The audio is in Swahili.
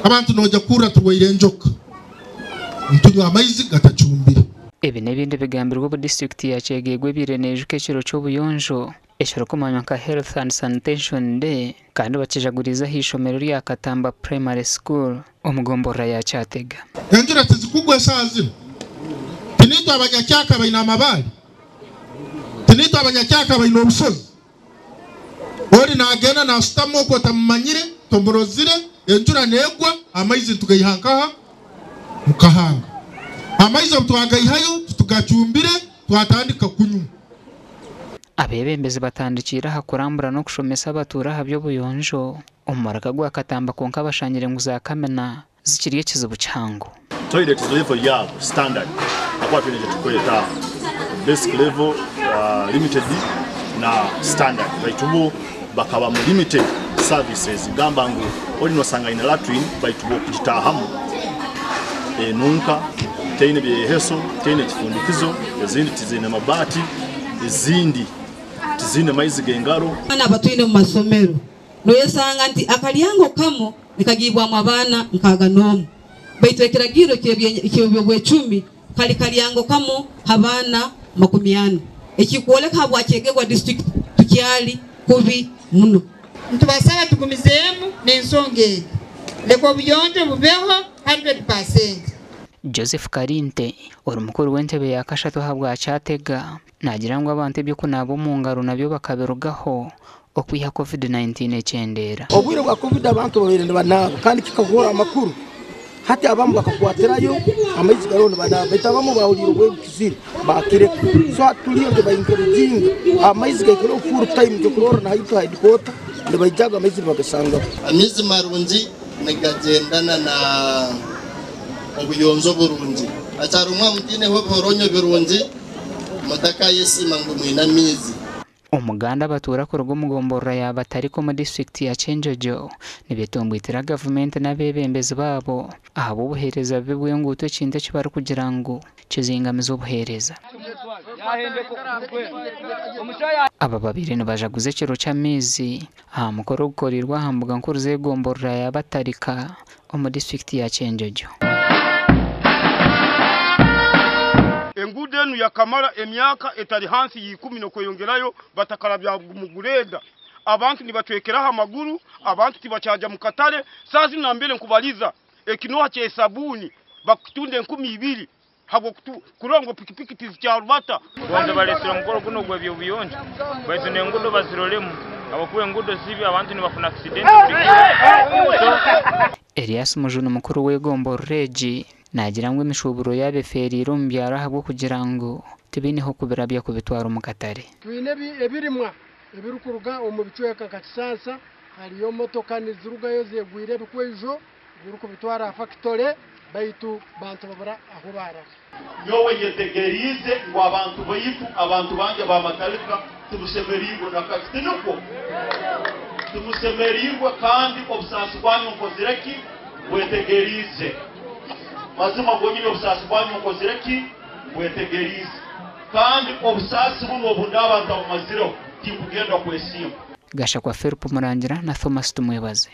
abantu noja kura tuwaire njoka ntunywa amaizi gatacumbire. Ibi n'ibindi bigambirwa ubu district ya Kyegegwe bireneje ekiro cy'obuyonjo eshoro kumanywa nka Health and Sanitation Day kandi bakijaguriza hishomero rya Katamba Primary School omugombora ya Kyatega. Enjura tizikugwa sazi tinito abanyakyaka bayina amabali tinito abanyakyaka bayina obusozi ori nagenda nasutamo ko tamumanyire tomborozire enjura negwa amaizi tugayihankaha mukahanga amaizi twagayihayo tugacumbire twatandika kunywa. Abebembezi batandikira hakurambura no kushomesa abatura habyo buyonjo omumaraga gwa Katamba konka bashanyire nguza kamena zikiriye kizibu cyango. Toilet level yabo standard akwa tuneje tukweta basic level limited na standard baitubo bakaba mu limited services gamba ngo oli no sanga ina latrine baitubo kujitahamu nunka teine byeheso teine kifundikizo ezindi tizine mabati ezindi tizine maizi gengaro ana batwine mu masomero no yesanga nti akaliyango kamo nikagibwa mu abana nkaga nomu baitwekera giro kibyo bwe 10 kaliyango kamo habana 50 ekikuoleka habwa Kyegegwa district tukyali kubi muno ntubasaba tugumizemu n'ensonge leko buyonjo bubeho 100%. Joseph Karinte uri mukuru w'entebe ya Kashatu habwa Kyatega nagira ngo abantu byo kunabo mu ngaro nabyo bakaberugaho okwiha COVID-19 ekyendera. Obwire bwa COVID abantu babirinde banabo kandi kikagora amakuru hati abamu bakakwatirayo amaizi garono banabo betabamo bawuliro bwe kisiri bakire so tuliyo de encouraging amaizi gakero full time cyo kurora na hito headquarter de bajaga amaizi bagasanga amizi marungi negagendana na obuyonzo burungi acharumwa mutine ho boronyo birungi mataka yesima ngo mwina mizi. Umuganda batura ku rugo mugombora ya batari ko mu district ya Kyenjojo nibetombwitira government n'abebembezi babo abo buhereza bibwe nguto kinde kibara kugira ngo kizingamiza ubuhereza. Aba babiri nibajaguze kiro cy'amizi mukoro gukorirwa hambuga nkuru zegombora ya batarika mu district ya Kyenjojo. Engudenu ya kamara emyaka etari hansi yi10 no kweyongerayo batakarabya mugureda abantu nibatwekeraho amaguru abantu tibacyaja mu katare sazi nambere nkubaliza ekinoha cye sabuni bakutunde 12 habo kurongo pikipiki tizicyarubata bonde balesera mukoro guno gwe byo buyonje baitu nengudo bazirolemu abakuwe ngudo zibi abantu nibafuna accident. Elias Mujunu mukuru w'egombo Regi nagira ngo imishuburo yabe feriro mbyara habo kugira ngo tibineho kubirabya kubitwara mu katare. Twine ebirimwa ebirukuruga omubicweka katisasa hariyo motoka nizirugayo zegwire bikwejo biruko bitwara factory baitu bantu babara aho bara yowe yetegerize ngo abantu bayitu abantu banje bamatalika tubusemerirwa nakatinuko tumusemerirwa kandi obusasi bwanyu nkozireki bwetegerize mazima gonyine obusasi bwanyu nkozireki bwetegerize kandi obusasi buno bundabantu amaziro tikugenda kwesimu. Gasha kwa Ferpo Murangira na Thomas Tumwebaze.